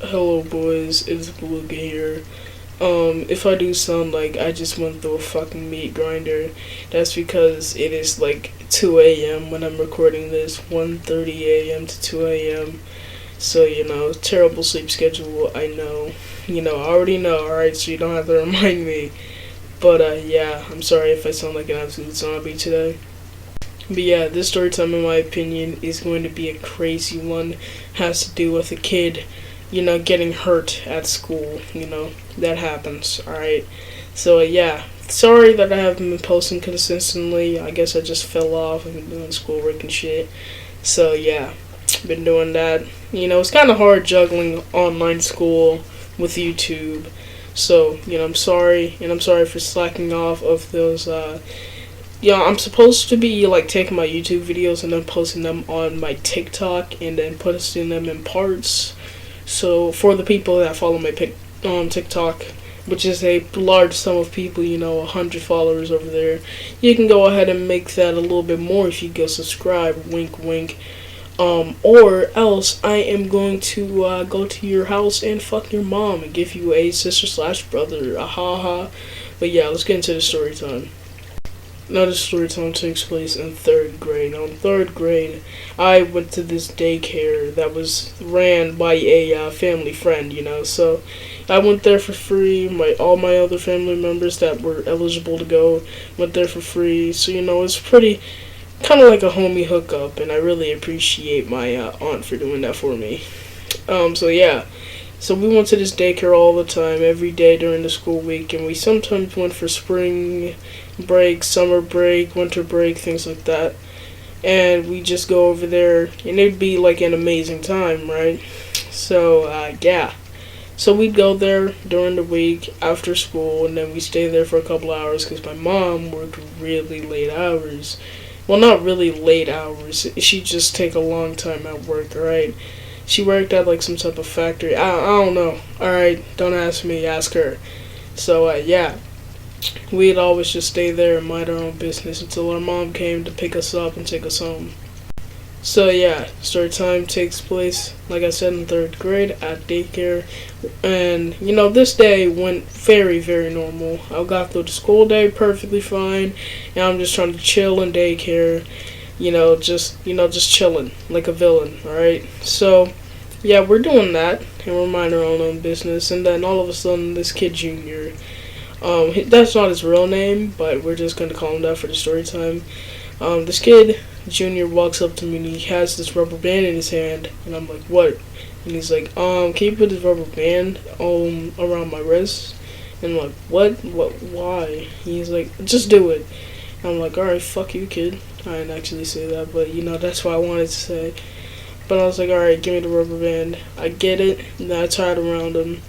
Hello, boys. It's Beluga here. If I do sound like I just went through a fucking meat grinder, that's because it is like 2 a.m. when I'm recording this, 1:30 a.m. to 2 a.m. So, terrible sleep schedule, I know. I already know, alright, so you don't have to remind me. But, yeah, I'm sorry if I sound like an absolute zombie today. But yeah, this story time, in my opinion, is going to be a crazy one. Has to do with a kid, getting hurt at school. That happens, alright? So, yeah, sorry that I haven't been posting consistently. I guess I just fell off. I've been doing schoolwork and shit. So, yeah, been doing that. It's kind of hard juggling online school with YouTube. So, I'm sorry, and I'm sorry for slacking off of those, I'm supposed to be like taking my YouTube videos and then posting them on my TikTok and then posting them in parts. So for the people that follow my on TikTok, which is a large sum of people, 100 followers over there, you can go ahead and make that a little bit more if you go subscribe. Wink, wink. Or else I am going to go to your house and fuck your mom and give you a sister/brother. Ha. But yeah, let's get into the story time. Now, the story time takes place in third grade. Now, in third grade, I went to this daycare that was ran by a family friend, So, I went there for free. All my other family members that were eligible to go went there for free. So, it's pretty kind of like a homie hookup, and I really appreciate my aunt for doing that for me. So yeah. So we went to this daycare all the time, every day during the school week, and we sometimes went for spring break, summer break, winter break, things like that. And we just go over there, and it'd be like an amazing time, right? So, yeah. So we'd go there during the week after school, and then we stay there for a couple hours because my mom worked really late hours. Well, not really late hours. She just take a long time at work, alright? She worked at like some type of factory. I don't know. Alright, don't ask me, ask her. So, yeah. We'd always just stay there and mind our own business until our mom came to pick us up and take us home. So, yeah, story time takes place, like I said, in third grade at daycare. And, this day went very, very normal. I got through the school day perfectly fine. And I'm just trying to chill in daycare. Just chilling like a villain, alright? So, yeah, we're doing that, and we're minding our own business, and then all of a sudden, this kid Junior, that's not his real name, but we're just gonna call him that for the story time. This kid, Junior, walks up to me, and he has this rubber band in his hand, and I'm like, what? And he's like, can you put this rubber band, around my wrist? And I'm like, what? Why? He's like, just do it. And I'm like, alright, fuck you, kid. I didn't actually say that, but that's what I wanted to say. But I was like, alright, give me the rubber band. I get it, and I tie it around him.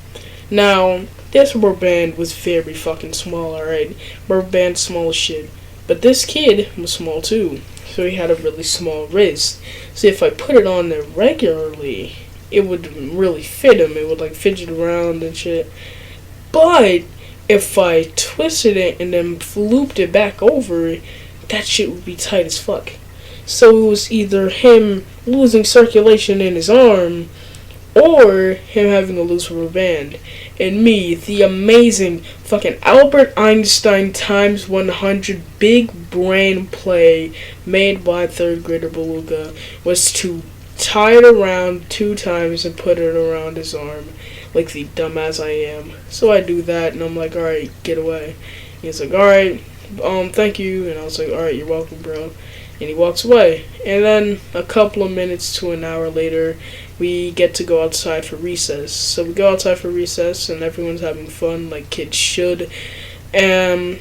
Now, this rubber band was very fucking small, alright? Rubber band, small as shit. But this kid was small too, so he had a really small wrist. So if I put it on there regularly, it would really fit him. It would like fidget around and shit. But if I twisted it and then looped it back over, that shit would be tight as fuck. So it was either him losing circulation in his arm or him having a loose rubber band. And me, the amazing fucking Albert Einstein times 100 big brain play made by third grader Beluga was to tie it around 2 times and put it around his arm like the dumbass I am. So I do that, and I'm like, alright, get away. He's like, alright, thank you. And I was like, alright, you're welcome, bro. And he walks away. And then a couple of minutes to an hour later, we get to go outside for recess. So we go outside for recess, and everyone's having fun like kids should. And,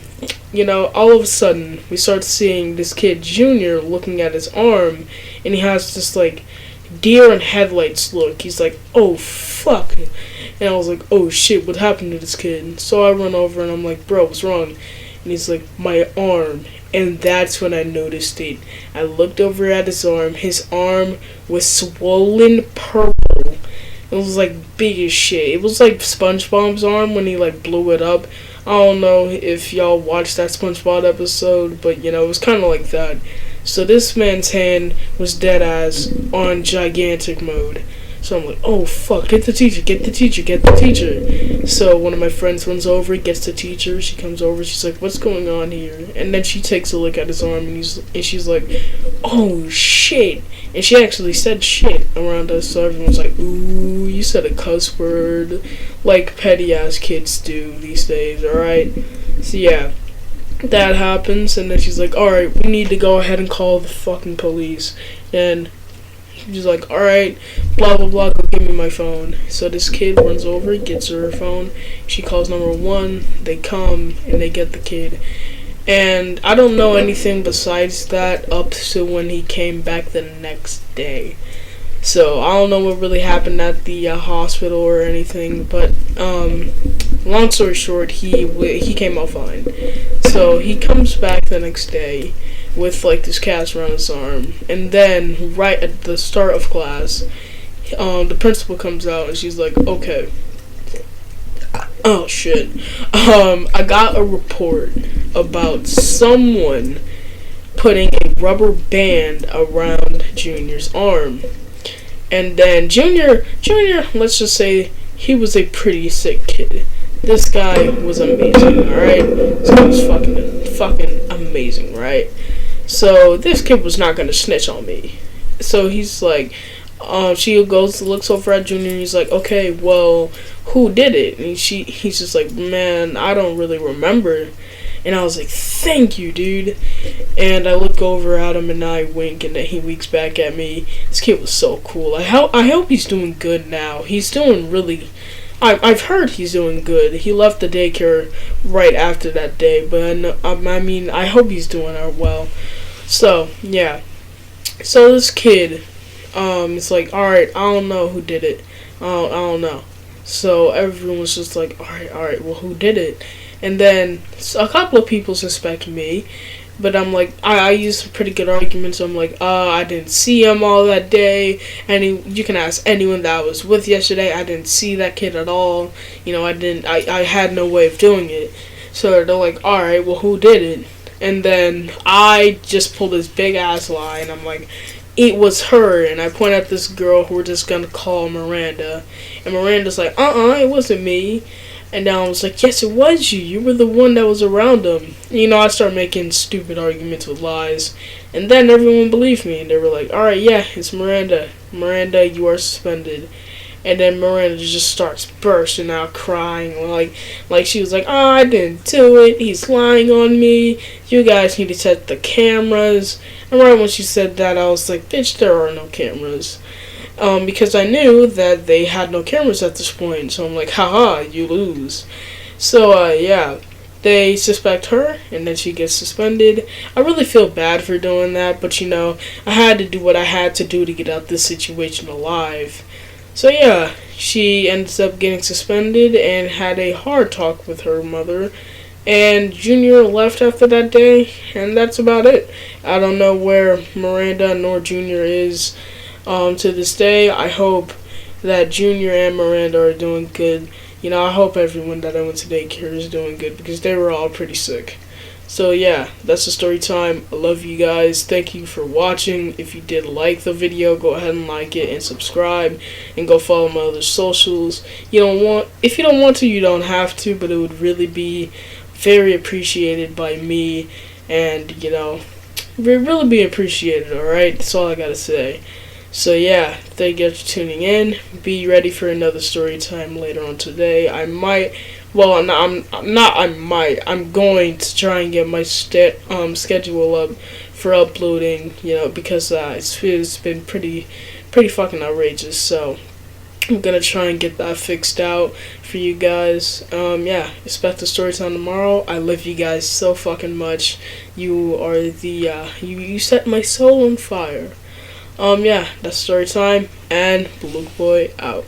all of a sudden, we start seeing this kid, Junior, looking at his arm, and he has this, like, deer in headlights look. He's like, oh, fuck. And I was like, oh, shit, what happened to this kid? So I run over, and I'm like, bro, what's wrong? And he's like, my arm. And that's when I noticed it. I looked over at his arm. His arm was swollen purple. It was like big as shit. It was like SpongeBob's arm when he like blew it up. I don't know if y'all watched that SpongeBob episode, but it was kind of like that. So this man's hand was dead ass on gigantic mode. So I'm like, oh fuck, get the teacher, get the teacher, get the teacher. So one of my friends runs over, gets the teacher. She comes over, she's like, what's going on here? And then she takes a look at his arm, and she's like, oh shit. And she actually said shit around us, so everyone's like, ooh, you said a cuss word, like petty ass kids do these days, alright? So yeah, that happens, and then she's like, alright, we need to go ahead and call the fucking police. And she's like, alright, blah blah blah, go give me my phone. So this kid runs over, gets her phone, she calls number 1, they come, and they get the kid. And I don't know anything besides that up to when he came back the next day. So I don't know what really happened at the hospital or anything, but long story short, he came out fine. So he comes back the next day with like this cast around his arm, and then right at the start of class, the principal comes out and she's like, okay, oh shit, I got a report about someone putting a rubber band around Junior's arm. And then Junior, let's just say he was a pretty sick kid. This guy was amazing, alright? This guy was fucking amazing, right? So this kid was not gonna snitch on me. So he's like, she goes, looks over at Junior, and he's like, okay, well, who did it? And he's just like, man, I don't really remember. And I was like, thank you, dude. And I look over at him and I wink, and then he winks back at me. This kid was so cool. I hope he's doing good now. He's doing really, I've heard he's doing good. He left the daycare right after that day, but I mean, I hope he's doing well. So, yeah. So this kid, it's like, alright, I don't know who did it. I don't know. So everyone's just like, alright, well, who did it? And then a couple of people suspect me, but I'm like, I use some pretty good arguments. I'm like, I didn't see him all that day. You can ask anyone that I was with yesterday. I didn't see that kid at all. You know, I had no way of doing it. So they're like, alright, well, who did it? And then I just pulled this big ass lie, and I'm like, it was her. And I point at this girl who we're just gonna call Miranda. And Miranda's like, it wasn't me. And now I was like, yes, it was you. You were the one that was around him. You know, I started making stupid arguments with lies. And then everyone believed me. And they were like, alright, yeah, it's Miranda. Miranda, you are suspended. And then Miranda just starts bursting out crying. Like she was like, I didn't do it. He's lying on me. You guys need to set the cameras. And right when she said that, I was like, bitch, there are no cameras. Because I knew that they had no cameras at this point. So I'm like, haha, you lose. So, yeah, they suspect her, and then she gets suspended. I really feel bad for doing that, but you know, I had to do what I had to do to get out this situation alive. So, yeah, she ends up getting suspended and had a hard talk with her mother. And Junior left after that day, and that's about it. I don't know where Miranda nor Junior is. To this day, I hope that Junior and Miranda are doing good. You know, I hope everyone that I went to daycare is doing good, because they were all pretty sick. So yeah, that's the story time. I love you guys. Thank you for watching. If you did like the video, go ahead and like it and subscribe, and go follow my other socials. If you don't want to, you don't have to, but it would really be very appreciated by me, and you know, really be appreciated. Alright, that's all I gotta say. So yeah, thank you for tuning in. Be ready for another story time later on today. I'm going to try and get my schedule up for uploading, you know, because it's been pretty fucking outrageous. So I'm gonna try and get that fixed out for you guys. Yeah, expect the story time tomorrow. I love you guys so fucking much. You are you set my soul on fire. Yeah, that's story time, and Blue Boy out.